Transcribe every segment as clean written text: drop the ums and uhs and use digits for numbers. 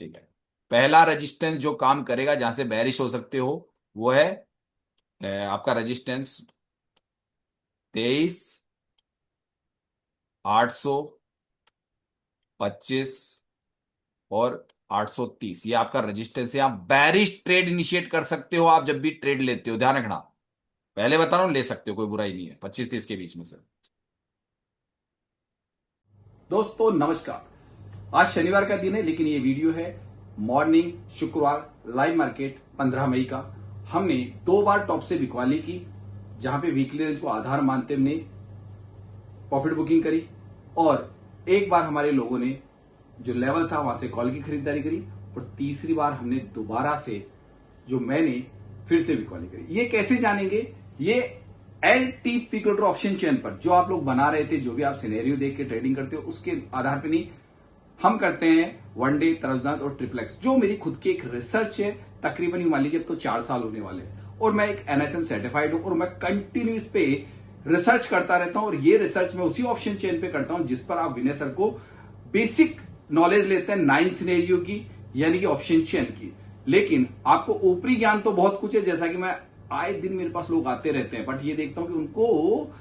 ठीक है। पहला रेजिस्टेंस जो काम करेगा जहां से बेरिश हो सकते हो वो है आपका रेजिस्टेंस 23, 825 और 830। ये आपका रेजिस्टेंस है। आप बेरिश ट्रेड इनिशिएट कर सकते हो आप जब भी ट्रेड लेते हो, ध्यान रखना। पहले बता रहा हूं, ले सकते हो, कोई बुराई नहीं है 25-30 के बीच में से। दोस्तों नमस्कार। आज शनिवार का दिन है लेकिन ये वीडियो है मॉर्निंग शुक्रवार लाइव मार्केट 15 मई का। हमने 2 बार टॉप से बिकवाली की, जहां पे वीकली रेंज को आधार मानते हमने प्रॉफिट बुकिंग करी, और एक बार हमारे लोगों ने जो लेवल था वहां से कॉल की खरीदारी करी, और तीसरी बार हमने दोबारा से जो मैंने फिर से बिकवाली करी। ये कैसे जानेंगे? ये एल टी पिकोटर ऑप्शन चेन पर जो आप लोग बना रहे थे, जो भी आप सिनेरियो देख के ट्रेडिंग करते हो उसके आधार पर नहीं, हम करते हैं वन डे, तरजदात और ट्रिप्लेक्स, जो मेरी खुद की एक रिसर्च है। तकरीबन मान लीजिए अब तो 4 साल होने वाले हैं, और मैं एक एनएसएम सर्टिफाइड हूं, और मैं कंटिन्यू इस पे रिसर्च करता रहता हूं। और ये रिसर्च मैं उसी ऑप्शन चेन पे करता हूं जिस पर आप विनय सर को बेसिक नॉलेज लेते हैं 9 सिनेरियो की, यानी कि ऑप्शन चेन की। लेकिन आपको ऊपरी ज्ञान तो बहुत कुछ है, जैसा कि मैं आए दिन मेरे पास लोग आते रहते हैं, बट ये देखता हूं कि उनको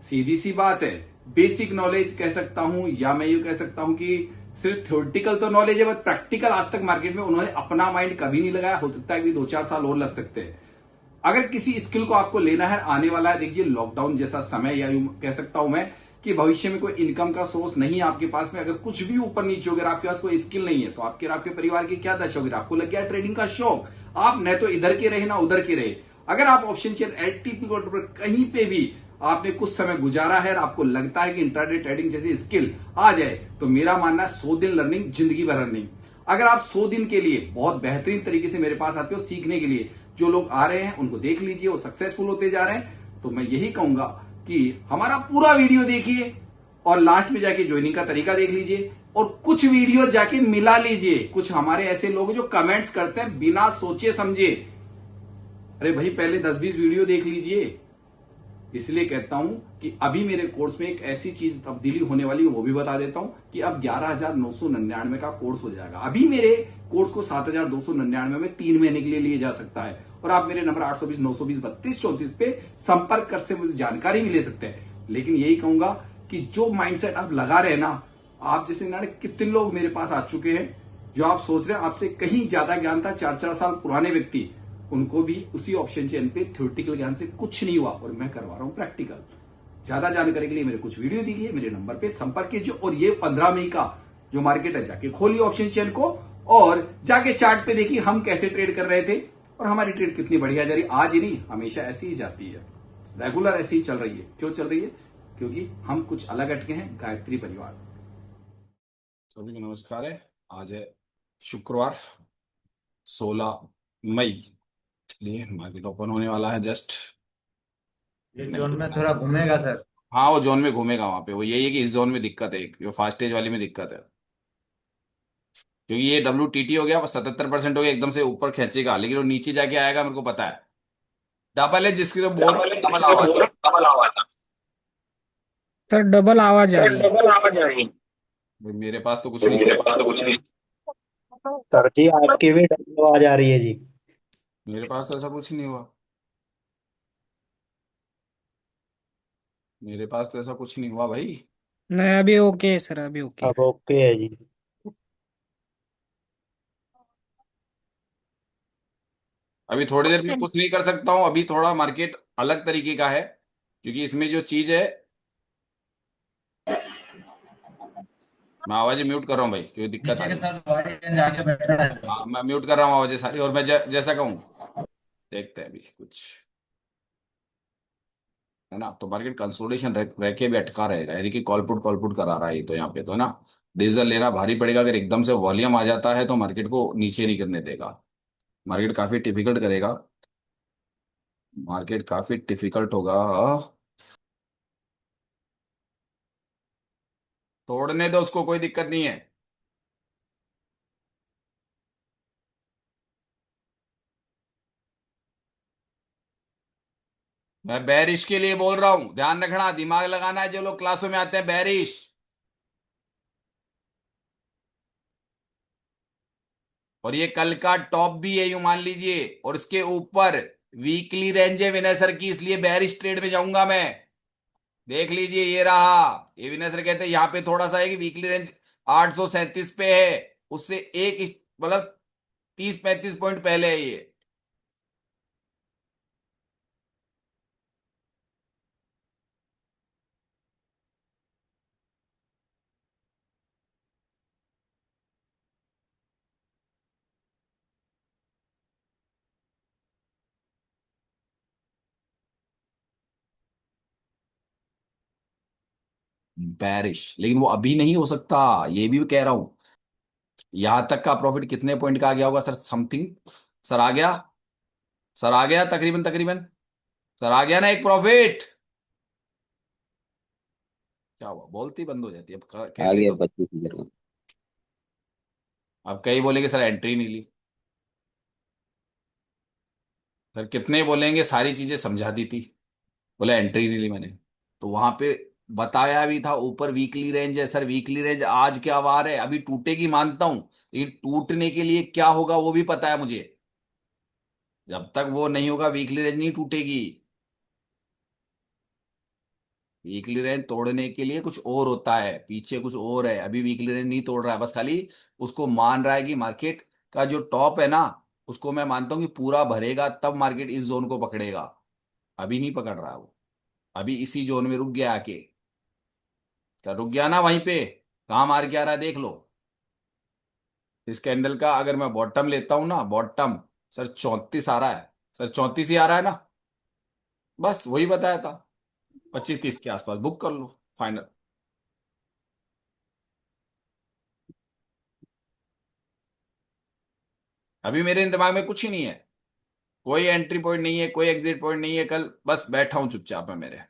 सीधी सी बात है, बेसिक नॉलेज कह सकता हूं, या मैं ये कह सकता हूं कि सिर्फ थ्योरेटिकल तो नॉलेज है, बट प्रैक्टिकल आज तक मार्केट में उन्होंने अपना माइंड कभी नहीं लगाया। हो सकता है कि 2-4 साल और लग सकते हैं। अगर किसी स्किल को आपको लेना है, आने वाला है, देखिए लॉकडाउन जैसा समय, या यूं कह सकता हूं मैं कि भविष्य में कोई इनकम का सोर्स नहीं है आपके पास में, अगर कुछ भी ऊपर नीचे हो, अगर आपके पास कोई स्किल नहीं है, तो आपके परिवार की क्या दशा होगी? आपको लग गया ट्रेडिंग का शौक, आप न तो इधर के रहे ना उधर के रहे। अगर आप ऑप्शन चेन एलटीपी को कहीं पे भी आपने कुछ समय गुजारा है और आपको लगता है कि इंट्राडे ट्रेडिंग जैसी स्किल आ जाए, तो मेरा मानना है 100 दिन लर्निंग, जिंदगी भर रनिंग। अगर आप 100 दिन के लिए बहुत बेहतरीन तरीके से मेरे पास आते हो सीखने के लिए, जो लोग आ रहे हैं उनको देख लीजिए, वो सक्सेसफुल होते जा रहे हैं, तो मैं यही कहूंगा कि हमारा पूरा वीडियो देखिए, और लास्ट में जाके ज्वाइनिंग का तरीका देख लीजिए, और कुछ वीडियो जाके मिला लीजिए। कुछ हमारे ऐसे लोग जो कमेंट्स करते हैं बिना सोचे समझे, अरे भाई पहले 10-20 वीडियो देख लीजिए। इसलिए कहता हूं कि अभी मेरे कोर्स में एक ऐसी चीज तब्दीली होने वाली है, वो भी बता देता हूं कि अब 11,999 का कोर्स हो जाएगा। अभी मेरे कोर्स को 7,299 में 3 महीने के लिए लिया जा सकता है, और आप मेरे नंबर 820-920-3234 पे संपर्क कर से मुझे जानकारी भी ले सकते हैं। लेकिन यही कहूंगा कि जो माइंडसेट आप लगा रहे हैं ना, आप जैसे ना कितने लोग मेरे पास आ चुके हैं जो आप सोच रहे हैं आपसे कहीं ज्यादा ज्ञान था, 4-4 साल पुराने व्यक्ति, उनको भी उसी ऑप्शन चेन पे थ्योरेटिकल ज्ञान से कुछ नहीं हुआ, और मैं करवा रहा हूं प्रैक्टिकल। ज्यादा जानकारी के लिए मेरे कुछ वीडियो देखिए, मेरे नंबर पे संपर्क कीजिए, और ये 15 मई का जो मार्केट है जाके खोलिए ऑप्शन चेन को, और जाके चार्ट पे देखिए हम कैसे ट्रेड कर रहे थे, और हमारी ट्रेड कितनी बढ़िया जा रही है। आज ही नहीं, हमेशा ऐसी ही जाती है, रेगुलर ऐसी ही चल रही है। क्यों चल रही है? क्योंकि हम कुछ अलग हटके हैं, गायत्री परिवार। सभी को नमस्कार है। आज है शुक्रवार 16 मई, लिए मार्केट ओपन होने वाला है जस्ट। एक जोन में थोड़ा घूमेगा सर। हाँ, वो जोन में घूमेगा वहां पे। वो यही है कि इस जोन में दिक्कत है, जो फास्टेज वाली में दिक्कत है, क्योंकि ये WTT हो गया, 77% हो गया, एकदम से ऊपर खींचेगा लेकिन वो नीचे जाके आएगा, मेरे को पता है। डबल है जिसकी तो बोल रहा डबल हूँ, है डबल जिसके आवाज बोल रहे डबल आवाज। सर डबल आवाज आ सर रही है। डबल आवाज आ रही है। है। मेरे पास तो कुछ तो नहीं। मेरे पास तो कुछ नहीं। सर जी आपकी भी डबल आवाज आ रही है जी। मेरे पास तो ऐसा कुछ नहीं हुआ। मेरे पास तो ऐसा कुछ नहीं हुआ भाई। नहीं, अभी ओके है सर, अभी ओके। अब ओके है जी। अभी थोड़ी देर में कुछ नहीं कर सकता हूँ, अभी थोड़ा मार्केट अलग तरीके का है, क्योंकि इसमें जो चीज है, मैं आवाजें म्यूट कर रहा हूँ भाई, क्योंकि दिक्कत आ नीचे के रही है। साथ बॉडी जाके बैठा है सर। हाँ, मैं म्यूट कर रहा हूँ आवाजें सारी, और मैं जैसा कहूँ देखते हैं अभी कुछ, है ना। तो मार्केट कंसोलिडेशन रह के भी अटका रहेगा, यानी कि कॉल पुट करा रहा है ये तो, यहाँ पे तो, है ना। डिसीजन लेना भारी पड़ेगा, अगर एकदम से वॉल्यूम आ जाता है तो मार्केट को नीचे नहीं करने देगा। मार्केट काफी डिफिकल्ट करेगा, मार्केट काफी डिफिकल्ट होगा। तोड़ने दो उसको, कोई दिक्कत नहीं है। मैं बैरिश के लिए बोल रहा हूं, ध्यान रखना, दिमाग लगाना है जो लोग क्लासों में आते हैं, बैरिश। और ये कल का टॉप भी है यूं मान लीजिए, और इसके ऊपर वीकली रेंज है विनयसर की, इसलिए बेरिश ट्रेड में जाऊंगा मैं। देख लीजिए ये रहा, ये विनयसर कहते हैं यहाँ पे थोड़ा सा है कि वीकली रेंज 837 पे है, उससे एक मतलब 30-35 पॉइंट पहले है ये। बैरिश, लेकिन वो अभी नहीं हो सकता, ये भी कह रहा हूं। यहां तक का प्रॉफिट कितने पॉइंट का आ गया होगा सर, समथिंग? सर आ गया, सर आ गया तकरीबन तकरीबन, सर आ गया ना एक प्रॉफिट। क्या हुआ, बोलती बंद हो जाती है अब, आ कैसे गया तो। 25,000 का। अब कई बोलेंगे सर एंट्री नहीं ली, सर कितने बोलेंगे सारी चीजें समझा दी थी, बोले एंट्री नहीं ली मैंने। तो वहां पे बताया भी था ऊपर वीकली रेंज है, सर वीकली रेंज आज क्या वार है, अभी टूटेगी मानता हूं, लेकिन टूटने के लिए क्या होगा वो भी पता है मुझे। जब तक वो नहीं होगा वीकली रेंज नहीं टूटेगी। वीकली रेंज तोड़ने के लिए कुछ और होता है, पीछे कुछ और है, अभी वीकली रेंज नहीं तोड़ रहा है, बस खाली उसको मान रहा है कि मार्केट का जो टॉप है ना, उसको मैं मानता हूं कि पूरा भरेगा तब मार्केट इस जोन को पकड़ेगा। अभी नहीं पकड़ रहा है वो, अभी इसी जोन में रुक गया आके। तो रुक गया ना वहीं पे, कहाँ मार के आ रहा है देख लो। इस कैंडल का अगर मैं बॉटम लेता हूं ना, बॉटम सर 34 आ रहा है, सर 34 ही आ रहा है ना, बस वही बताया था, 25-30 के आसपास बुक कर लो फाइनल। अभी मेरे दिमाग में कुछ ही नहीं है, कोई एंट्री पॉइंट नहीं है, कोई एग्जिट पॉइंट नहीं है, कल बस बैठा हूं चुपचाप मैं मेरे।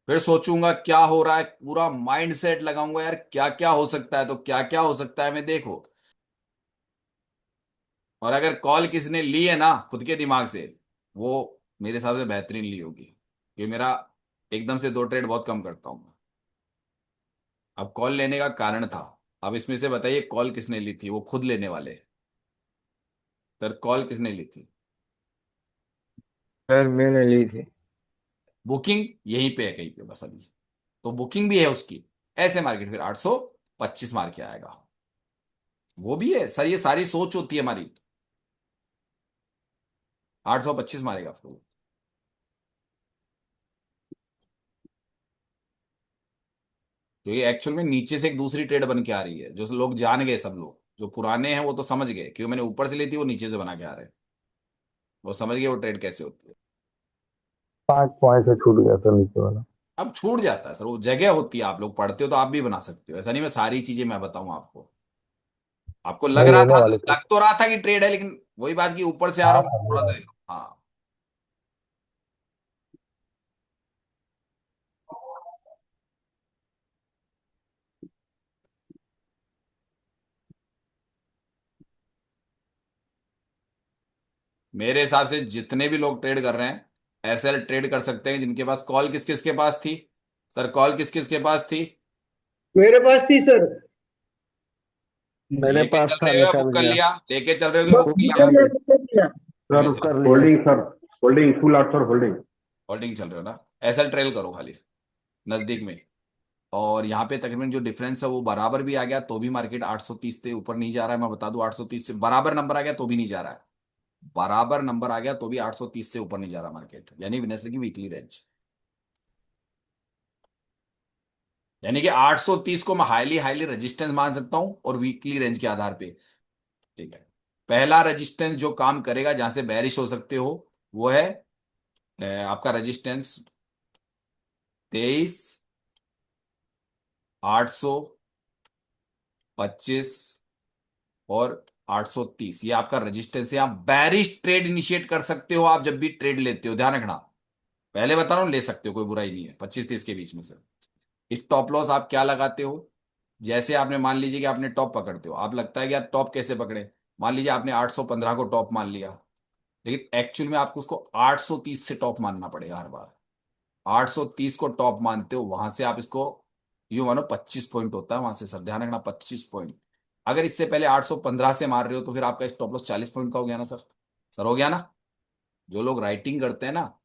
फिर सोचूंगा क्या हो रहा है, पूरा माइंड सेट लगाऊंगा यार क्या क्या हो सकता है, तो क्या क्या हो सकता है मैं देखो। और अगर कॉल किसने ली है ना खुद के दिमाग से, वो मेरे हिसाब से बेहतरीन ली होगी, क्योंकि मेरा एकदम से 2 ट्रेड बहुत कम करता हूं मैं। अब कॉल लेने का कारण था, अब इसमें से बताइए कॉल किसने ली थी, वो खुद लेने वाले। सर कॉल किसने ली थी? सर मैंने ली थी। बुकिंग यहीं पे है कहीं पे बस अभी, तो बुकिंग भी है उसकी। ऐसे मार्केट फिर 825 मार के आएगा, वो भी है सर, ये सारी सोच होती है हमारी। 825 मारेगा फिर वो। तो ये एक्चुअल में नीचे से एक दूसरी ट्रेड बन के आ रही है, जो लोग जान गए, सब लोग जो पुराने हैं वो तो समझ गए, क्योंकि मैंने ऊपर से ली थी, वो नीचे से बना के आ रहे हैं, वो समझ गए वो ट्रेड कैसे होती है। 5 पॉइंट से छूट गया सर नीचे वाला। अब छूट जाता है सर, वो जगह होती है, आप लोग पढ़ते हो तो आप भी बना सकते हो, ऐसा नहीं मैं सारी चीजें मैं बताऊं आपको। आपको लग नहीं रहा लेने था, वाले थे। लग तो रहा था कि ट्रेड है, लेकिन वही बात की ऊपर से आ हाँ रहा हूँ हाँ, थोड़ा ले सा। हाँ, मेरे हिसाब से जितने भी लोग ट्रेड कर रहे हैं, एसएल ट्रेड कर सकते हैं, जिनके पास कॉल किस किस के पास थी, सर कॉल किस किस के पास थी? मेरे पास थी सर। मेरे लेके पास चल था, रहे हो या निकल बुक कर गया। लिया, लेके चल रहे हो कि बुक बुक कर कर लिया? मैं ली बुक किया। ठीक है सर, चलो, कर लिया। Holding sir, holding full out sir, holding. Holding चल रहे हो ना, एसएल ट्रेल करो खाली नजदीक में। और यहाँ पे तकरीबन जो डिफरेंस है वो बराबर भी आ गया तो भी मार्केट 830 से ऊपर नहीं जा रहा है, मैं बता दूं 830 से बराबर नंबर आ गया तो भी नहीं जा रहा है, बराबर नंबर आ गया तो भी 830 से ऊपर नहीं जा रहा मार्केट, यानी वेडनेसडे की वीकली रेंज। यानी कि 830 को मैं हाईली हाईली रेजिस्टेंस मान सकता हूं, और वीकली रेंज के आधार पे। ठीक है, पहला रेजिस्टेंस जो काम करेगा जहां से बैरिश हो सकते हो, वो है आपका रेजिस्टेंस 23, 825 और 830, ये आपका रेजिस्टेंस है। आप बैरिश ट्रेड इनिशिएट कर सकते हो, आप जब भी ट्रेड लेते हो ध्यान रखना, पहले बता रहा हूं ले सकते हो, कोई बुराई नहीं है 25-30 के बीच में से। स्टॉप लॉस आप क्या लगाते हो, जैसे आपने मान लीजिए कि आपने टॉप पकड़ते हो, आप लगता है कि यार टॉप कैसे पकड़े, मान लीजिए आपने 815 को टॉप मान लिया, लेकिन एक्चुअल में आपको उसको 830 से टॉप मानना पड़ेगा हर बार। 830 को टॉप मानते हो, वहां से आप इसको यूं मानो 25 पॉइंट होता है वहां से, सर ध्यान रखना 25 पॉइंट। अगर इससे पहले 815 से मार रहे हो तो फिर आपका स्टॉप लॉस 40 पॉइंट का हो गया ना सर। सर हो गया ना। जो लोग राइटिंग करते हैं ना,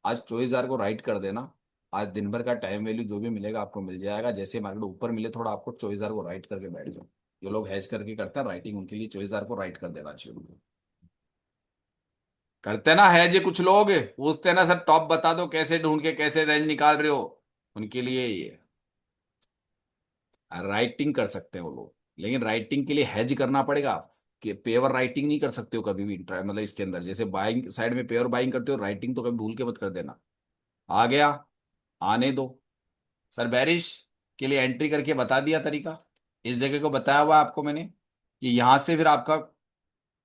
आज 24,000 को राइट कर देना। आज दिन भर का टाइम वैल्यू जो भी मिलेगा आपको मिल जाएगा। जैसे मार्केट ऊपर मिले थोड़ा आपको 24,000 को राइट करके बैठ जाओ। जो लोग हैश करके करते हैं राइटिंग, उनके लिए 24,000 को राइट कर देना चाहिए उनको। करते ना है जे कुछ लोग पूछते हैं ना सर टॉप बता दो कैसे ढूंढ के कैसे रेंज निकाल रहे हो। उनके लिए ये राइटिंग कर सकते हैं वो लोग, लेकिन राइटिंग के लिए हेज करना पड़ेगा। कि पेवर राइटिंग नहीं कर सकते हो कभी भी मतलब इसके अंदर जैसे बाइंग साइड में पेवर बाइंग करते हो, राइटिंग तो कभी भूल के मत कर देना। आ गया, आने दो। सर बैरिश के लिए एंट्री करके बता दिया तरीका। इस जगह को बताया हुआ है आपको मैंने कि यहां से फिर आपका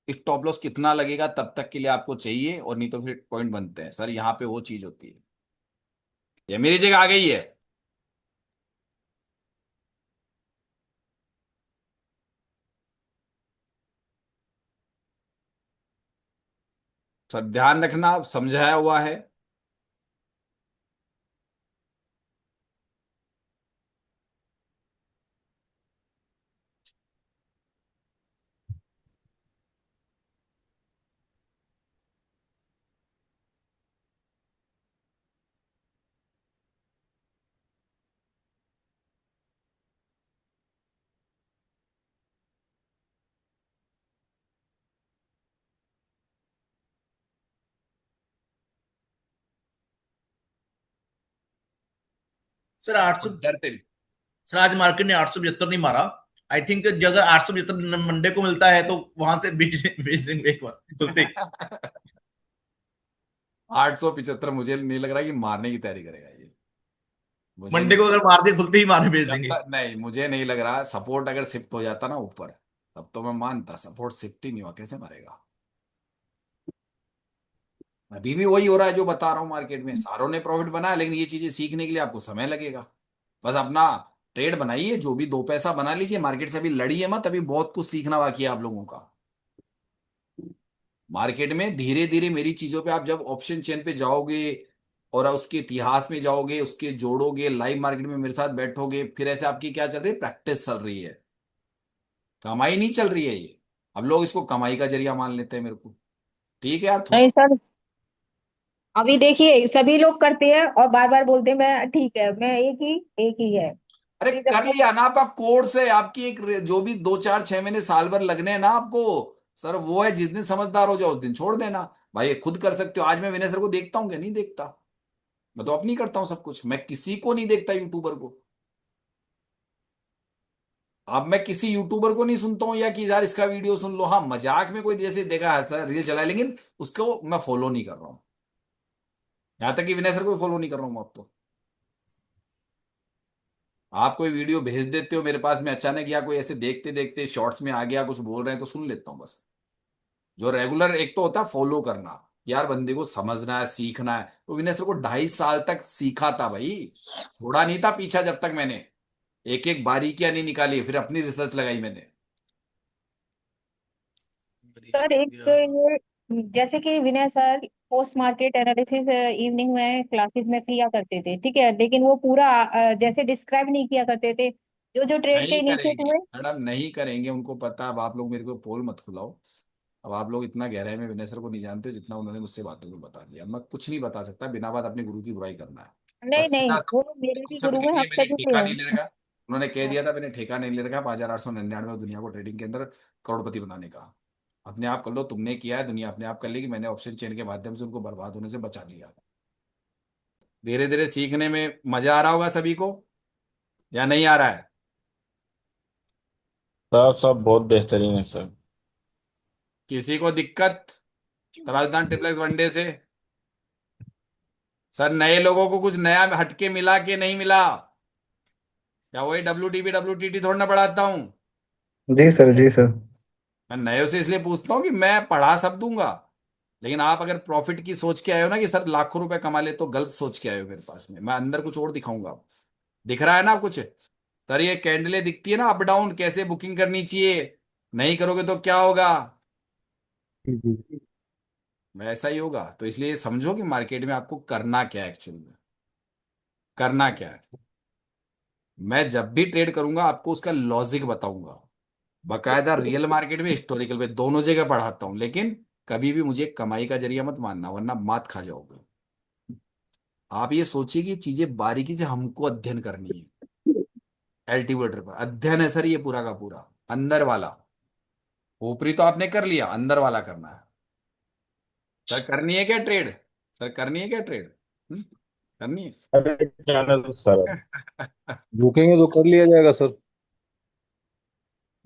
स्टॉप लॉस कितना लगेगा तब तक के लिए आपको चाहिए, और नहीं तो फिर पॉइंट बनते हैं। सर यहाँ पे वो चीज होती है। ये मेरी जगह आ गई है। सर ध्यान रखना, समझाया हुआ है। सर 800। डरते नहीं। सर आज मार्केट ने 875 नहीं मारा। आई थिंक अगर 875 मंडे को मिलता है तो वहां से बीच बीच दिन में एक बार खुलते ही। 875 मुझे नहीं लग रहा कि मारने की तैयारी करेगा ये। मुझे मंडे नहीं, को अगर मार दे खुलते ही मारे भेज जब देंगे। तक नहीं, मुझे नहीं लग रहा। सपोर्ट अगर शिफ्ट हो जाता ना ऊपर तब तो मैं मानता। सपोर्ट शिफ्ट ही नहीं हुआ, कैसे मारेगा। अभी भी वही हो रहा है जो बता रहा हूं। मार्केट में सारों ने प्रॉफिट बनाया, लेकिन ये चीजें सीखने के लिए आपको समय लगेगा। बस अपना ट्रेड बनाइए, जो भी दो पैसा बना लीजिए। मार्केट से अभी लड़िए मत, अभी बहुत कुछ सीखना बाकी है आप लोगों का। मार्केट में धीरे धीरे मेरी चीजों पे आप जब ऑप्शन चेन पे जाओगे और उसके इतिहास में जाओगे, उसके जोड़ोगे, लाइव मार्केट में मेरे साथ बैठोगे, फिर ऐसे आपकी क्या चल रही है, प्रैक्टिस चल रही है। कमाई नहीं चल रही है ये। अब लोग इसको कमाई का जरिया मान लेते हैं मेरे को। ठीक है यार थोड़ा। नहीं सर, अभी देखिए सभी लोग करते हैं और बार बार बोलते हैं मैं ठीक है, मैं एक ही है। अरे अभी कर जब लिया ना, आपका कोर्स है आपकी एक जो भी 2 4 6 महीने साल भर लगने हैं ना आपको। सर वो है, जिस दिन समझदार हो जाओ उस दिन छोड़ देना। भाई ये खुद कर सकते हो। आज मैं विनय सर को देखता हूँ क्या, नहीं देखता। मैं तो अपनी करता हूँ सब कुछ, मैं किसी को नहीं देखता यूट्यूबर को। अब मैं किसी यूट्यूबर को नहीं सुनता हूँ या कि यार इसका वीडियो सुन लो। हाँ मजाक में कोई जैसे देखा रील चला, लेकिन उसको मैं फॉलो नहीं कर रहा हूँ। यहां तक कि विनय सर को फॉलो नहीं कर रहा हूँ मैं अब तो। आप कोई वीडियो भेज देते हो मेरे पास में अचानक, या कोई ऐसे देखते देखते शॉर्ट्स में आ गया कुछ बोल रहे हैं तो सुन लेता हूँ बस। जो रेगुलर एक तो होता है फॉलो करना, यार बंदे को समझना है सीखना है। तो विनय सर को 2.5 साल तक सीखा था भाई। थोड़ा नहीं था पीछा, जब तक मैंने एक एक बारीकियां नहीं निकाली, फिर अपनी रिसर्च लगाई मैंने। सर एक ये जैसे कि Vinay sir post market analysis evening में क्लासेस में किया करते थे, ठीक है, लेकिन वो पूरा जैसे डिस्क्राइब नहीं किया करते थे जो जो ट्रेड के नहीं इनिशिएट करेंगे हुए। मैडम, नहीं करेंगे। उनको पता। अब आप लोग मेरे को पोल मत खुलाओ। अब आप लोग इतना गहराई में विनय सर को नहीं जानते हो जितना उन्होंने मुझसे बातों में बता दिया। मैं कुछ नहीं बता सकता बिना बात अपने गुरु की बुराई करना है। नहीं बस नहीं, सीधा वो मेरे भी शब्द गुरु कह हैं, दिया, हम मैंने सभी के ठेका नहीं ले हैं। रखा। उन्होंने कह दिया था मैंने ठेका नहीं ले रखा 5,899 दुनिया को ट्रेडिंग के अंदर करोड़पति बनाने का। अपने आप कर लो, तुमने किया है, दुनिया अपने आप कर लेगी। मैंने ऑप्शन चेन के माध्यम से उनको बर्बाद होने से बचा लिया। धीरे धीरे सीखने में मजा आ रहा होगा सभी को, या नहीं आ रहा है। सर सब बहुत बेहतरीन है सर। किसी को दिक्कत राजस्थान ट्रिपलेक्स वनडे से। सर नए लोगों को कुछ नया हटके मिला कि नहीं मिला, या वही WTP WTT थोड़ा ना पढ़ाता हूं। जी सर, जी सर। मैं नए से इसलिए पूछता हूं कि मैं पढ़ा सब दूंगा, लेकिन आप अगर प्रॉफिट की सोच के आए हो ना कि सर लाखों रुपए कमा ले, तो गलत सोच के आए हो मेरे पास में। मैं अंदर कुछ और दिखाऊंगा। दिख रहा है ना कुछ। सर ये कैंडलें दिखती है ना अप डाउन, कैसे बुकिंग करनी चाहिए, नहीं करोगे तो क्या होगा, जी जी। वैसा ही होगा। तो इसलिए समझो कि मार्केट में आपको करना क्या है, एक्चुअल में करना क्या है। मैं जब भी ट्रेड करूंगा आपको उसका लॉजिक बताऊंगा। बकायदा रियल मार्केट में, हिस्टोरिकल पे, दोनों जगह पढ़ाता हूं। लेकिन कभी भी मुझे कमाई का जरिया मत मानना, वरना मात खा जाओगे। आप ये सोचिए कि चीजें बारीकी से हमको अध्ययन करनी है। एल्टीवेटर पर अध्ययन है सर, ये पूरा का पूरा अंदर वाला। ऊपरी तो आपने कर लिया, अंदर वाला करना है। सर करनी है क्या ट्रेड? सर करनी है क्या ट्रेड? करनी है। अरे जाने दो सर, रुकेंगे तो कर लिया जाएगा सर।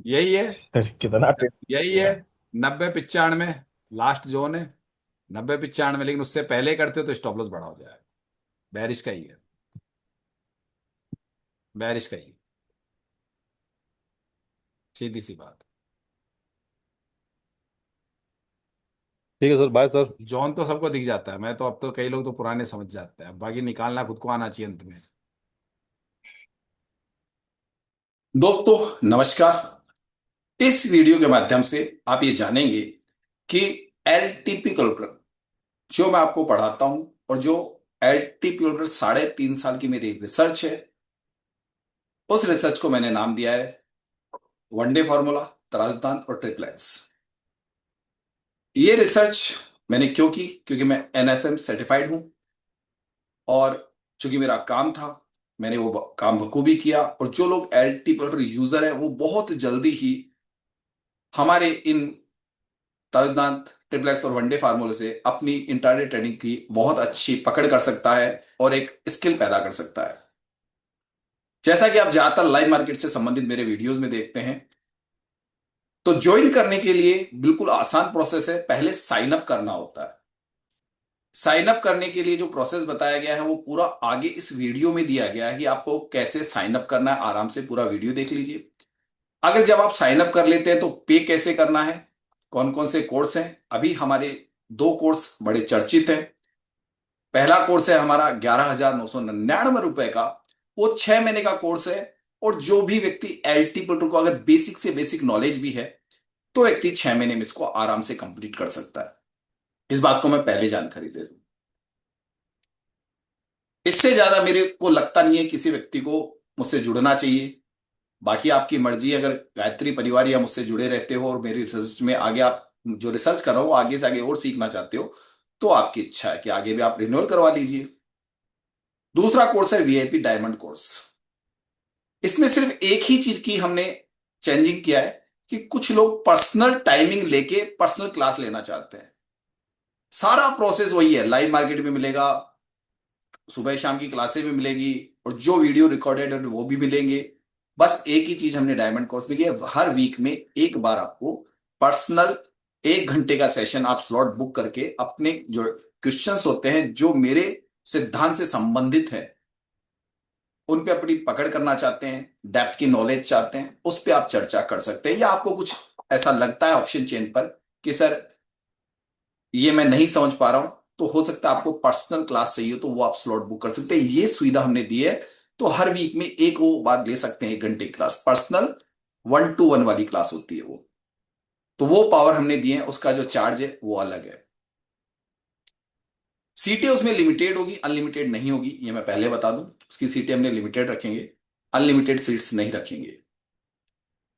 यही है, अरे कितना टेंशन यही है। लिया। 90-95 लास्ट जोन है। 90-95, लेकिन उससे पहले करते हो तो स्टॉप लॉस बड़ा हो जाएगा। बैरिश का ही है, बैरिश का ही है। सीधी सी बात। ठीक है सर, बाय सर। जॉन तो सबको दिख जाता है, मैं तो अब तो कई लोग तो पुराने समझ जाते हैं, बाकी निकालना खुद को आना चाहिए अंत में। दोस्तों नमस्कार। इस वीडियो के माध्यम से आप ये जानेंगे कि एलटीपी कैलकुलेटर जो मैं आपको पढ़ाता हूं, और जो एलटीपी कैलकुलेटर 3.5 साल की मेरी रिसर्च है, उस रिसर्च को मैंने नाम दिया है वनडे फॉर्मूला, तराजदान और ट्रिपलेट्स। ये रिसर्च मैंने क्यों की? क्योंकि मैं एनएसएम सर्टिफाइड हूं, और चूंकि मेरा काम था, मैंने वो काम बखूबी किया। और जो लोग एलटी कैलकुलेटर यूजर है, वो बहुत जल्दी ही हमारे इन तराजदान, ट्रिपलेट्स और वनडे फार्मूले से अपनी इंट्राडे ट्रेडिंग की बहुत अच्छी पकड़ कर सकता है और एक स्किल पैदा कर सकता है। जैसा कि आप ज्यादातर लाइव मार्केट से संबंधित मेरे वीडियोस में देखते हैं, तो ज्वाइन करने के लिए बिल्कुल आसान प्रोसेस है। पहले साइन अप करना होता है। साइन अप करने के लिए जो प्रोसेस बताया गया है, वो पूरा आगे इस वीडियो में दिया गया है कि आपको कैसे साइन अप करना है। आराम से पूरा वीडियो देख लीजिए। अगर जब आप साइन अप कर लेते हैं तो पे कैसे करना है, कौन कौन से कोर्स हैं। अभी हमारे 2 कोर्स बड़े चर्चित हैं। पहला कोर्स है हमारा 11,999 रुपए का, वो 6 महीने का कोर्स है। और जो भी व्यक्ति एलटी प्लूटो को अगर बेसिक से बेसिक नॉलेज भी है, तो व्यक्ति 6 महीने में इसको आराम से कंप्लीट कर सकता है। इस बात को मैं पहले जानकारी दे दूं। इससे ज्यादा मेरे को लगता नहीं है किसी व्यक्ति को मुझसे जुड़ना चाहिए। बाकी आपकी मर्जी है। अगर गायत्री परिवार या मुझसे जुड़े रहते हो और मेरी रिसर्च में आगे, आप जो रिसर्च कर रहा हो आगे से आगे और सीखना चाहते हो, तो आपकी इच्छा है कि आगे भी आप रिन्यूअल करवा लीजिए। दूसरा कोर्स है वीआईपी डायमंड कोर्स। इसमें सिर्फ एक ही चीज की हमने चेंजिंग किया है कि कुछ लोग पर्सनल टाइमिंग लेके पर्सनल क्लास लेना चाहते हैं। सारा प्रोसेस वही है, लाइव मार्केट में मिलेगा, सुबह शाम की क्लासें भी मिलेगी, और जो वीडियो रिकॉर्डेड है वो भी मिलेंगे। बस एक ही चीज हमने डायमंड कोर्स में की है, हर वीक में एक बार आपको पर्सनल 1 घंटे का सेशन आप स्लॉट बुक करके अपने जो क्वेश्चंस होते हैं, जो मेरे सिद्धांत से संबंधित है, उन पे अपनी पकड़ करना चाहते हैं, डेप्थ की नॉलेज चाहते हैं, उस पे आप चर्चा कर सकते हैं। या आपको कुछ ऐसा लगता है ऑप्शन चेन पर कि सर ये मैं नहीं समझ पा रहा हूं, तो हो सकता है आपको पर्सनल क्लास चाहिए, तो वो आप स्लॉट बुक कर सकते हैं। ये सुविधा हमने दी है। तो हर वीक में एक वो बार ले सकते हैं, 1 घंटे की क्लास, पर्सनल 1-to-1 वाली क्लास होती है वो। तो वो पावर हमने दिए हैं, उसका जो चार्ज है वो अलग है। सीटें उसमें लिमिटेड होगी, अनलिमिटेड नहीं होगी, ये मैं पहले बता दूं। उसकी सीटें हमने लिमिटेड रखेंगे, अनलिमिटेड सीट्स नहीं रखेंगे।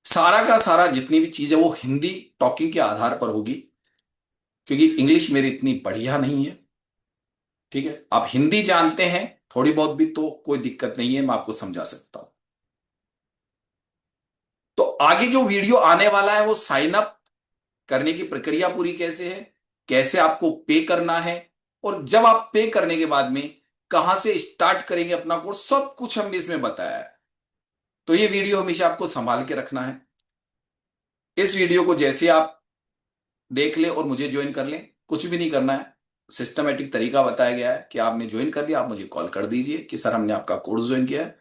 सारा का सारा जितनी भी चीज है वो हिंदी टॉकिंग के आधार पर होगी, क्योंकि इंग्लिश मेरी इतनी बढ़िया नहीं है। ठीक है, आप हिंदी जानते हैं थोड़ी बहुत भी, तो कोई दिक्कत नहीं है, मैं आपको समझा सकता हूं। तो आगे जो वीडियो आने वाला है, वो साइन अप करने की प्रक्रिया पूरी कैसे है, कैसे आपको पे करना है, और जब आप पे करने के बाद में कहां से स्टार्ट करेंगे अपना कोर्स, सब कुछ हमने इसमें बताया है। तो ये वीडियो हमेशा आपको संभाल के रखना है। इस वीडियो को जैसे आप देख लें और मुझे ज्वाइन कर लें, कुछ भी नहीं करना है। सिस्टमेटिक तरीका बताया गया है कि आपने ज्वाइन कर लिया, आप मुझे कॉल कर दीजिए कि सर हमने आपका कोर्स ज्वाइन किया है।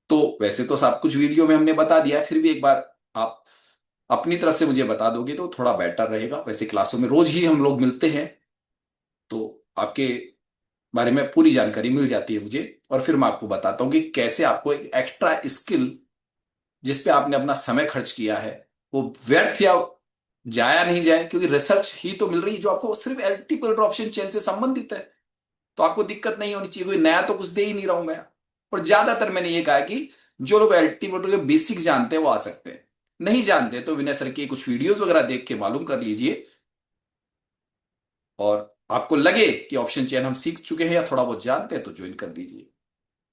तो वैसे तो सब कुछ वीडियो में हमने बता दिया है, फिर भी एक बार आप अपनी तरफ से मुझे बता दोगे तो थोड़ा बेटर रहेगा। वैसे क्लासों में रोज ही हम लोग मिलते हैं, तो आपके बारे में पूरी जानकारी मिल जाती है मुझे, और फिर मैं आपको बताता हूं कि कैसे आपको एक एक्स्ट्रा स्किल, जिस पे आपने अपना समय खर्च किया है, वो व्यर्थ या जाया नहीं जाए। क्योंकि रिसर्च ही तो मिल रही है जो आपको सिर्फ एल्टीपल ऑप्शन चेन से संबंधित है, तो आपको दिक्कत नहीं होनी चाहिए। कोई नया तो कुछ दे ही नहीं रहा हूं मैं। और ज्यादातर मैंने ये कहा कि जो लोग एल्टीपल के बेसिक जानते हैं वो आ सकते हैं, नहीं जानते तो विनय सर की कुछ वीडियोस वगैरह देख के मालूम कर लीजिए, और आपको लगे कि ऑप्शन चेन हम सीख चुके हैं या थोड़ा बहुत जानते हैं तो ज्वाइन कर लीजिए।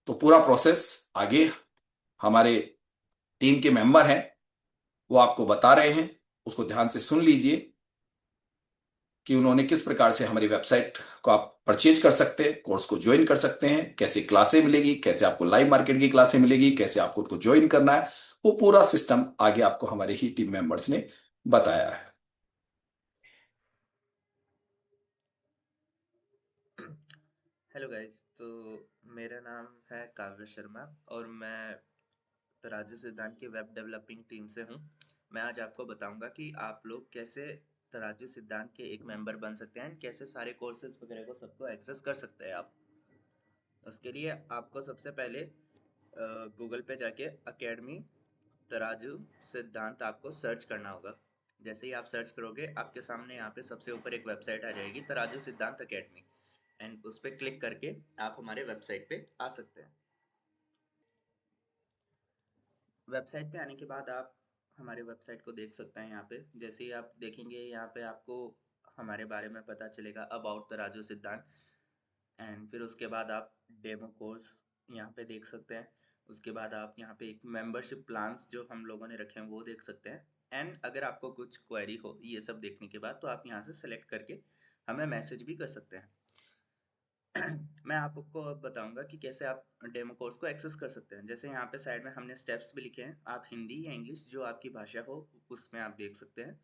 तो पूरा प्रोसेस आगे हमारे टीम के मेंबर हैं वो आपको बता रहे हैं, उसको ध्यान से सुन लीजिए कि उन्होंने किस प्रकार से हमारी वेबसाइट को आप परचेज कर सकते हैं, कोर्स को ज्वाइन कर सकते हैं, कैसे क्लासें मिलेगी, कैसे आपको लाइव मार्केट की क्लासें मिलेगी, कैसे आपको उनको ज्वाइन करना है, वो पूरा सिस्टम आगे आपको हमारे ही टीम मेंबर्स ने बताया है। हेलो गाइस, तो मेरा नाम है काव्य शर्मा और मैं तराजू सिद्धांत की वेब डेवलपिंग टीम से हूँ। मैं आज आपको बताऊंगा कि आप लोग कैसे तराजू सिद्धांत के एक मेंबर बन सकते हैं, कैसे सारे कोर्सेज वगैरह को सबको एक्सेस कर सकते हैं आप। उसके लिए आपको सबसे पहले गूगल पे जाके अकेडमी तराजू सिद्धांत आपको सर्च करना होगा। जैसे ही आप सर्च करोगे आपके सामने यहाँ पे सबसे ऊपर एक वेबसाइट आ जाएगी, तराजू सिद्धांत अकेडमी, एंड उस पर क्लिक करके आप हमारे वेबसाइट पे आ सकते हैं। वेबसाइट पे आने के बाद आप हमारे वेबसाइट को देख सकते हैं। यहाँ पे जैसे ही आप देखेंगे यहाँ पे आपको हमारे बारे में पता चलेगा, अबाउट तराजू सिद्धांत, एंड फिर उसके बाद आप डेमो कोर्स यहाँ पे देख सकते हैं। उसके बाद आप यहाँ पे एक मेंबरशिप प्लान्स जो हम लोगों ने रखे हैं वो देख सकते हैं। एंड अगर आपको कुछ क्वेरी हो ये सब देखने के बाद तो आप यहाँ से सेलेक्ट करके हमें मैसेज भी कर सकते हैं। मैं आपको अब बताऊंगा कि कैसे आप डेमो कोर्स को एक्सेस कर सकते हैं। जैसे यहाँ पे साइड में हमने स्टेप्स भी लिखे हैं, आप हिंदी या इंग्लिश जो आपकी भाषा हो उसमें आप देख सकते हैं।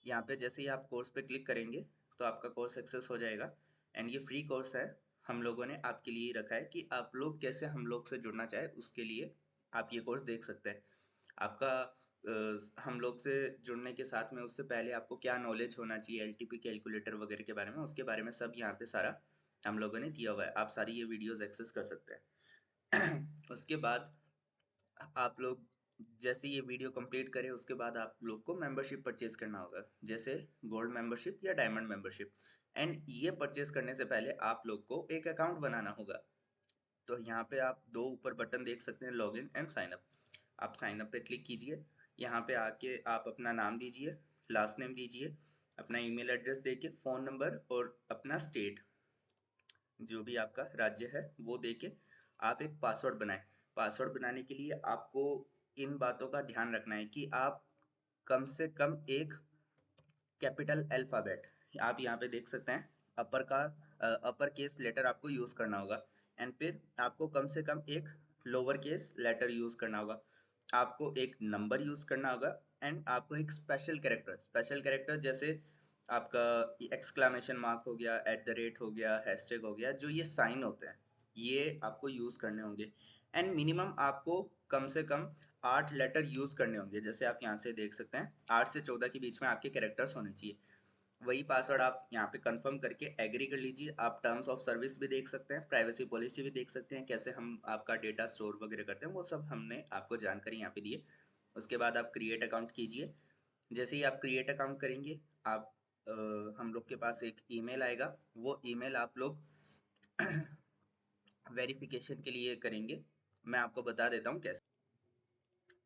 यहाँ पे जैसे ही आप कोर्स पे क्लिक करेंगे तो आपका कोर्स एक्सेस हो जाएगा। एंड ये फ्री कोर्स है, हम लोगों ने आपके लिए रखा है कि आप लोग कैसे हम लोग से जुड़ना चाहे उसके लिए आप ये कोर्स देख सकते हैं। आपका हम लोग से जुड़ने के साथ में उससे पहले आपको क्या नॉलेज होना चाहिए एलटीपी कैलकुलेटर वगैरह के बारे में, उसके बारे में सब यहाँ पे सारा हम लोगों ने दिया हुआ है। आप सारी ये वीडियोस एक्सेस कर सकते हैं। उसके बाद आप लोग जैसे ये वीडियो कंप्लीट करें उसके बाद आप लोग को मेंबरशिप परचेज करना होगा, जैसे गोल्ड मेंबरशिप या डायमंड मेंबरशिप। एंड ये परचेज करने से पहले आप लोग को एक अकाउंट बनाना होगा। तो यहाँ पे आप दो ऊपर बटन देख सकते हैं, लॉगिन एंड साइन अप। आप साइन अप पे क्लिक कीजिए। यहाँ पे आके आप अपना नाम दीजिए, लास्ट नेम दीजिए, अपना ईमेल एड्रेस देके, फ़ोन नंबर और अपना स्टेट जो भी आपका राज्य है वो देके आप एक पासवर्ड बनाएं। पासवर्ड बनाने के लिए आपको इन बातों का ध्यान रखना है कि आप कम से कम एक कैपिटल अल्फाबेट, आप यहाँ पे देख सकते हैं, अपर केस लेटर आपको यूज करना होगा। एंड फिर आपको कम से कम एक लोअर केस लेटर यूज करना होगा। आपको एक नंबर यूज करना होगा। एंड आपको एक स्पेशल कैरेक्टर जैसे आपका एक्सक्लामेशन मार्क हो गया, एट द रेट हो गया, हैशटैग हो गया, जो ये साइन होते हैं ये आपको यूज करने होंगे। एंड मिनिमम आपको कम से कम 8 लेटर यूज करने होंगे। जैसे आप यहाँ से देख सकते हैं 8 से 14 के बीच में आपके कैरेक्टर्स होने चाहिए। वही पासवर्ड आप यहाँ पे कंफर्म करके एग्री कर लीजिए। आप टर्म्स ऑफ सर्विस भी देख सकते हैं, प्राइवेसी पॉलिसी भी देख सकते हैं, कैसे हम आपका डेटा स्टोर वगैरह करते हैं, वो सब हमने आपको जानकारी यहाँ पे दी है। उसके बाद आप क्रिएट अकाउंट कीजिए। जैसे ही आप क्रिएट अकाउंट करेंगे आप हम लोग के पास एक ईमेल आएगा, वो ईमेल आप लोग वेरिफिकेशन के लिए करेंगे। मैं आपको बता देता हूँ कैसे।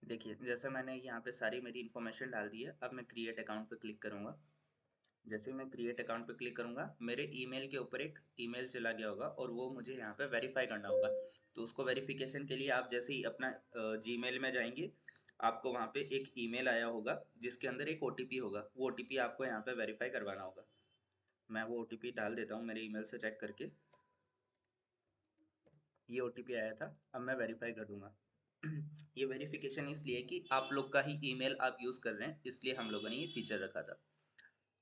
देखिए जैसे मैंने यहाँ पे सारी मेरी इन्फॉर्मेशन डाल दी है, अब मैं क्रिएट अकाउंट पे क्लिक करूँगा। जैसे मैं क्रिएट अकाउंट पे क्लिक करूँगा मेरे ईमेल के ऊपर एक ईमेल चला गया होगा और वो मुझे यहाँ पे वेरीफाई करना होगा। तो उसको वेरिफिकेशन के लिए आप जैसे ही अपना जीमेल में जाएंगे आपको वहाँ पे एक ईमेल आया होगा जिसके अंदर एक ओटीपी होगा, वो ओटीपी आपको यहाँ पे वेरीफाई करवाना होगा। मैं वो ओटीपी डाल देता हूँ मेरे ईमेल से चेक करके। ये ओटीपी आया था, अब मैं वेरीफाई कर दूंगा। ये वेरिफिकेशन इसलिए कि आप लोग का ही ईमेल आप यूज़ कर रहे हैं, इसलिए हम लोगों ने ये फीचर रखा था।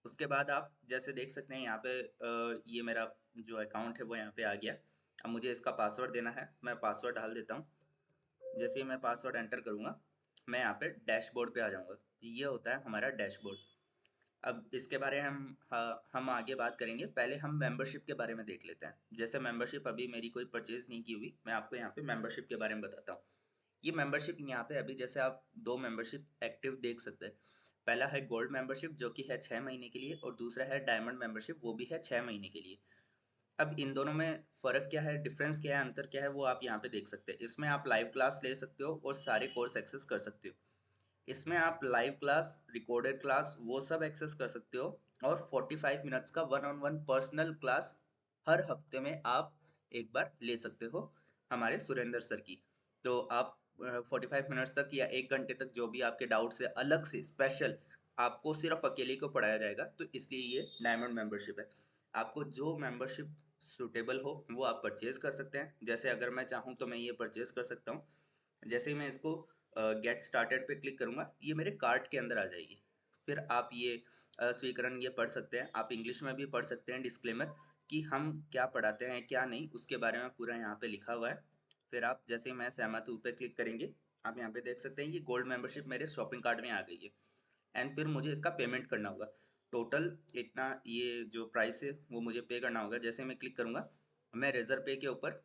उसके बाद आप जैसे देख सकते हैं यहाँ पे ये मेरा जो अकाउंट है वो यहाँ पे आ गया। अब मुझे इसका पासवर्ड देना है, मैं पासवर्ड डाल देता हूँ। जैसे ही मैं पासवर्ड एंटर करूँगा मैं यहाँ पे डैशबोर्ड पे आ जाऊँगा। ये होता है हमारा डैशबोर्ड। अब इसके बारे में हम आगे बात करेंगे, पहले हम मेंबरशिप के बारे में देख लेते हैं। जैसे मेंबरशिप अभी मेरी कोई परचेज नहीं की हुई, मैं आपको यहाँ पे मेंबरशिप के बारे में बताता हूँ। ये मेंबरशिप यहाँ पे अभी जैसे आप दो मेंबरशिप एक्टिव देख सकते हैं। पहला है गोल्ड मेंबरशिप जो कि है 6 महीने के लिए, और दूसरा है डायमंड मेंबरशिप वो भी है 6 महीने के लिए। अब इन दोनों में फ़र्क क्या है, डिफरेंस क्या है, अंतर क्या है, वो आप यहाँ पे देख सकते हैं। इसमें आप लाइव क्लास ले सकते हो और सारे कोर्स एक्सेस कर सकते हो। इसमें आप लाइव क्लास, रिकॉर्डेड क्लास वो सब एक्सेस कर सकते हो, और 45 मिनट्स का 1-on-1 पर्सनल क्लास हर हफ्ते में आप एक बार ले सकते हो हमारे सुरेंद्र सर की। तो आप 45 मिनट्स तक या 1 घंटे तक जो भी आपके डाउट्स है अलग से स्पेशल आपको सिर्फ अकेले को पढ़ाया जाएगा, तो इसलिए ये डायमंड मेंबरशिप है। आपको जो मेंबरशिप सूटेबल हो वो आप परचेज कर सकते हैं। जैसे अगर मैं चाहूँ तो मैं ये परचेज कर सकता हूँ। जैसे ही मैं इसको गेट स्टार्टेड पे क्लिक करूँगा, ये मेरे कार्ट के अंदर आ जाएगी। फिर आप ये स्वीकरण ये पढ़ सकते हैं, आप इंग्लिश में भी पढ़ सकते हैं डिस्क्लेमर कि हम क्या पढ़ाते हैं क्या नहीं, उसके बारे में पूरा यहाँ पे लिखा हुआ है। फिर आप जैसे ही मैं सहमत हूँ पे क्लिक करेंगे, आप यहाँ पे देख सकते हैं ये गोल्ड मेंबरशिप मेरे शॉपिंग कार्ट में आ गई है। एंड फिर मुझे इसका पेमेंट करना होगा। टोटल इतना ये जो प्राइस है वो मुझे पे करना होगा। जैसे मैं क्लिक करूँगा, मैं रेजर पे के ऊपर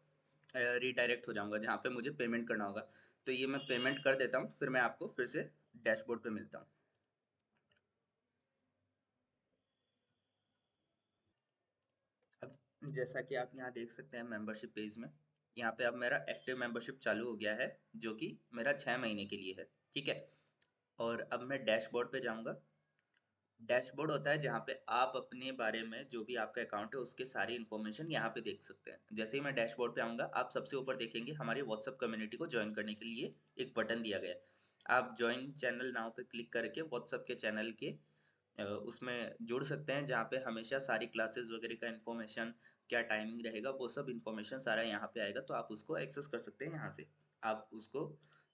रीडायरेक्ट हो जाऊंगा जहाँ पे मुझे पेमेंट करना होगा। तो ये मैं पेमेंट कर देता हूँ, फिर मैं आपको फिर से डैशबोर्ड पे मिलता हूँ। अब जैसा कि आप यहाँ देख सकते हैं मेंबरशिप पेज में, यहाँ पे अब मेरा एक्टिव मेंबरशिप चालू हो गया है जो कि मेरा 6 महीने के लिए है, ठीक है। और अब मैं डैशबोर्ड पे जाऊँगा। डैशबोर्ड होता है जहाँ पे आप अपने बारे में जो भी आपका अकाउंट है उसके सारी इन्फॉर्मेशन यहाँ पे देख सकते हैं। जैसे ही मैं डैशबोर्ड पे आऊँगा, आप सबसे ऊपर देखेंगे हमारी व्हाट्सएप कम्युनिटी को ज्वाइन करने के लिए एक बटन दिया गया है। आप ज्वाइन चैनल नाउ पे क्लिक करके व्हाट्सएप के चैनल के उसमें जुड़ सकते हैं, जहाँ पे हमेशा सारी क्लासेस वगैरह का इन्फॉर्मेशन, क्या टाइमिंग रहेगा, वो सब इन्फॉर्मेशन सारा यहाँ पे आएगा। तो आप उसको एक्सेस कर सकते हैं यहाँ से, आप उसको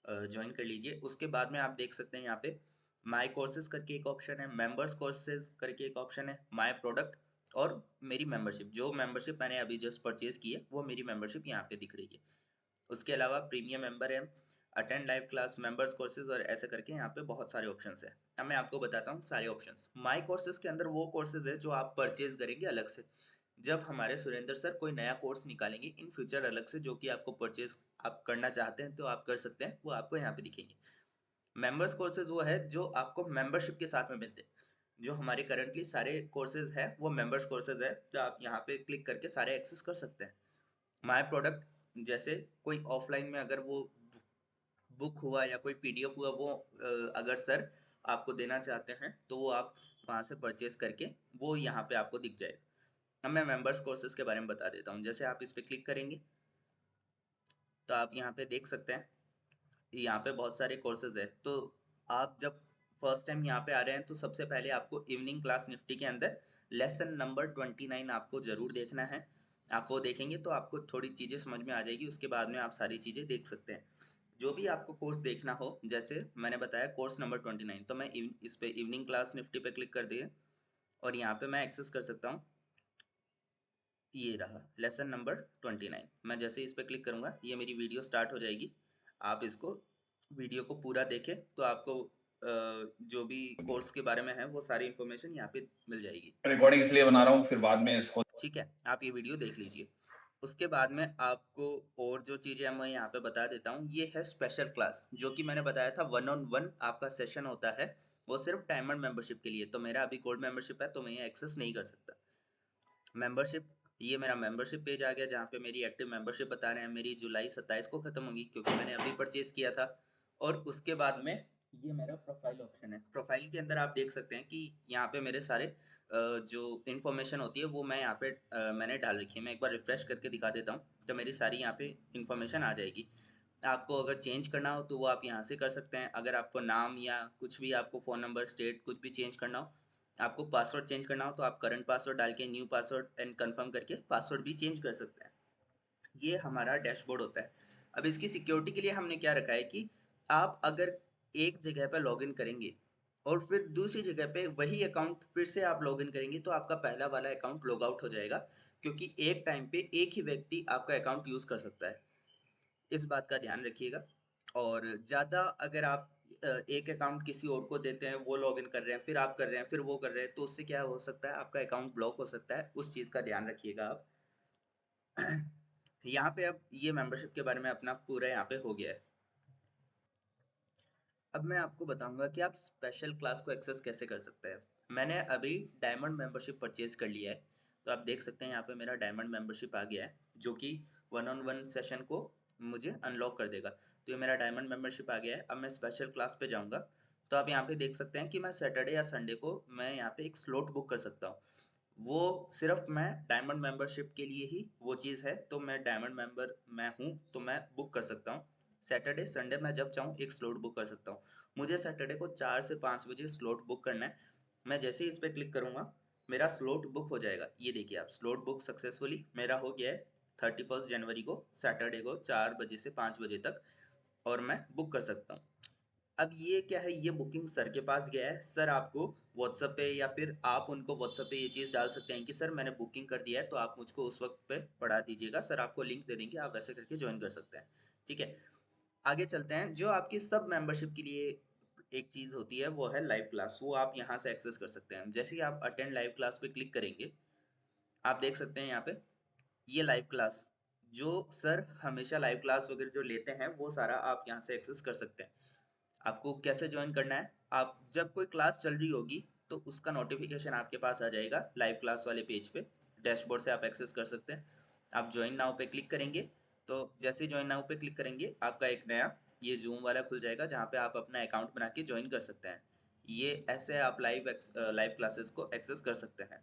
ज्वाइन कर लीजिए। उसके बाद में आप देख सकते हैं यहाँ पे माय कोर्सेज करके एक ऑप्शन है, मेंबर्स कोर्सेज करके एक ऑप्शन है, माय प्रोडक्ट और मेरी मेंबरशिप। जो मेंबरशिप मैंने अभी जस्ट परचेज की है वो मेरी मेंबरशिप यहाँ पे दिख रही है। उसके अलावा प्रीमियम मेंबर है, attend live class, members courses और ऐसे करके यहाँ पे बहुत सारे ऑप्शंस हैं। अब मैं आपको बताता हूँ सारे ऑप्शंस। माय कोर्सेज के अंदर वो कोर्सेज है जो आप परचेज करेंगे अलग से। जब हमारे सुरेंद्र सर कोई नया कोर्स निकालेंगे इन फ्यूचर अलग से, जो कि आपको परचेज आप करना चाहते हैं तो आप कर सकते हैं, वो आपको यहाँ पे दिखेंगे। मेंबर्स कोर्सेज वो है जो आपको मेंबरशिप के साथ में मिलते हैं। जो हमारे करंटली सारे कोर्सेज हैं वो मेंबर्स कोर्सेज है, जो आप यहाँ पे क्लिक करके सारे एक्सेस कर सकते हैं। माय प्रोडक्ट जैसे कोई ऑफलाइन में अगर वो बुक हुआ या कोई पीडीएफ हुआ, वो अगर सर आपको देना चाहते हैं तो वो आप वहाँ से परचेज करके वो यहाँ पे आपको दिख जाएगा। अब मैं मेंबर्स कोर्सेज के बारे में बता देता हूँ। जैसे आप इस पर क्लिक करेंगे तो आप यहाँ पे देख सकते हैं, यहाँ पे बहुत सारे कोर्सेज है। तो आप जब फर्स्ट टाइम यहाँ पे आ रहे हैं तो सबसे पहले आपको इवनिंग क्लास निफ्टी के अंदर लेसन नंबर 29 आपको जरूर देखना है। आप वो देखेंगे तो आपको थोड़ी चीज़ें समझ में आ जाएगी, उसके बाद में आप सारी चीज़ें देख सकते हैं। जो भी आपको कोर्स देखना हो, जैसे मैंने बताया कोर्स नंबर 29, तो मैं इस पे इवनिंग क्लास निफ्टी पे क्लिक कर दिए और यहाँ पे मैं एक्सेस कर सकता हूँ। ये रहा लेसन नंबर 29। मैं जैसे इस पर क्लिक करूंगा ये मेरी वीडियो स्टार्ट हो जाएगी। आप इसको वीडियो को पूरा देखें तो आपको जो भी कोर्स के बारे में है वो सारी इन्फॉर्मेशन यहाँ पे मिल जाएगी। रिकॉर्डिंग इसलिए बना रहा हूँ, फिर बाद में इसको ठीक है, आप ये वीडियो देख लीजिए। उसके बाद में आपको और जो चीज़ें मैं यहाँ पे बता देता हूँ, ये है स्पेशल क्लास, जो कि मैंने बताया था 1-on-1 आपका सेशन होता है, वो सिर्फ डायमंड मेंबरशिप के लिए। तो मेरा अभी गोल्ड मेंबरशिप है तो मैं ये एक्सेस नहीं कर सकता। मेंबरशिप, ये मेरा मेंबरशिप पेज आ गया जहाँ पे मेरी एक्टिव मेंबरशिप बता रहे हैं। मेरी जुलाई 27 को ख़त्म होगी क्योंकि मैंने अभी परचेज किया था। और उसके बाद में ये मेरा प्रोफाइल ऑप्शन है। प्रोफाइल के अंदर आप देख सकते हैं कि यहाँ पे मेरे सारे जो इन्फॉर्मेशन होती है वो मैं यहाँ पे मैंने डाल रखी है। मैं एक बार रिफ्रेश करके दिखा देता हूँ तो मेरी सारी यहाँ पे इन्फॉर्मेशन आ जाएगी। आपको अगर चेंज करना हो तो वो आप यहाँ से कर सकते हैं। अगर आपको नाम या कुछ भी, आपको फ़ोन नंबर, स्टेट कुछ भी चेंज करना हो, आपको पासवर्ड चेंज करना हो तो आप करंट पासवर्ड डाल के न्यू पासवर्ड एंड कंफर्म करके पासवर्ड भी चेंज कर सकते हैं। ये हमारा डैशबोर्ड होता है। अब इसकी सिक्योरिटी के लिए हमने क्या रखा है कि आप अगर एक जगह पर लॉगिन करेंगे और फिर दूसरी जगह पे वही अकाउंट फिर से आप लॉगिन करेंगे तो आपका पहला वाला अकाउंट लॉग आउट हो जाएगा, क्योंकि एक टाइम पे एक ही व्यक्ति आपका अकाउंट यूज़ कर सकता है। इस बात का ध्यान रखिएगा। और ज़्यादा अगर आप एक अकाउंट किसी और को देते हैं, वो लॉगिन कर रहे हैं, फिर आप कर रहे हैं, फिर वो कर रहे हैं, तो उससे क्या हो सकता है, आपका अकाउंट ब्लॉक हो सकता है। उस चीज़ का ध्यान रखिएगा आप। यहाँ पे अब ये मेंबरशिप के बारे में अपना पूरा यहाँ पे हो गया है। अब मैं आपको बताऊंगा कि आप स्पेशल क्लास को एक्सेस कैसे कर सकते हैं। मैंने अभी डायमंड मेंबरशिप परचेज कर लिया है, तो आप देख सकते हैं यहाँ पे मेरा डायमंड मेंबरशिप आ गया है, जो कि 1-on-1 सेशन को मुझे अनलॉक कर देगा। तो ये मेरा डायमंड मेंबरशिप आ गया है। अब मैं स्पेशल क्लास पे जाऊँगा तो आप यहाँ पे देख सकते हैं कि मैं सैटरडे या संडे को मैं यहाँ पे एक स्लॉट बुक कर सकता हूँ। वो सिर्फ मैं डायमंड मेंबरशिप के लिए ही वो चीज़ है, तो मैं डायमंड मेंबर मैं हूँ तो मैं बुक कर सकता हूँ। सैटरडे संडे मैं जब चाहूँ एक स्लॉट बुक कर सकता हूँ। मुझे सैटरडे को 4 से 5 बजे स्लॉट बुक करना है। मैं जैसे ही इस पर क्लिक करूँगा मेरा स्लॉट बुक हो जाएगा। ये देखिए आप, स्लॉट बुक सक्सेसफुली मेरा हो गया है 31 जनवरी को सैटरडे को 4 बजे से 5 बजे तक, और मैं बुक कर सकता हूँ। अब ये क्या है, ये बुकिंग सर के पास गया है। सर आपको व्हाट्सएप पे या फिर आप उनको व्हाट्सएप पे ये चीज़ डाल सकते हैं कि सर मैंने बुकिंग कर दिया है तो आप मुझको उस वक्त पे पढ़ा दीजिएगा, सर आपको लिंक दे देंगे, आप वैसे करके ज्वाइन कर सकते हैं। ठीक है, आगे चलते हैं। जो आपकी सब मेंबरशिप के लिए एक चीज़ होती है वो है लाइव क्लास, वो आप यहाँ से एक्सेस कर सकते हैं। जैसे ही आप अटेंड लाइव क्लास पे क्लिक करेंगे आप देख सकते हैं यहाँ पे ये लाइव क्लास, जो सर हमेशा लाइव क्लास वगैरह जो लेते हैं वो सारा आप यहाँ से एक्सेस कर सकते हैं। आपको कैसे ज्वाइन करना है, आप जब कोई क्लास चल रही होगी तो उसका नोटिफिकेशन आपके पास आ जाएगा लाइव क्लास वाले पेज पे, डैशबोर्ड से आप एक्सेस कर सकते हैं। आप ज्वाइन नाउ पे क्लिक करेंगे तो जैसे ज्वाइन नाउ पे क्लिक करेंगे आपका एक नया ये जूम वाला खुल जाएगा जहाँ पे आप अपना अकाउंट बना के ज्वाइन कर सकते हैं। ये ऐसे आप लाइव क्लासेस को एक्सेस कर सकते हैं।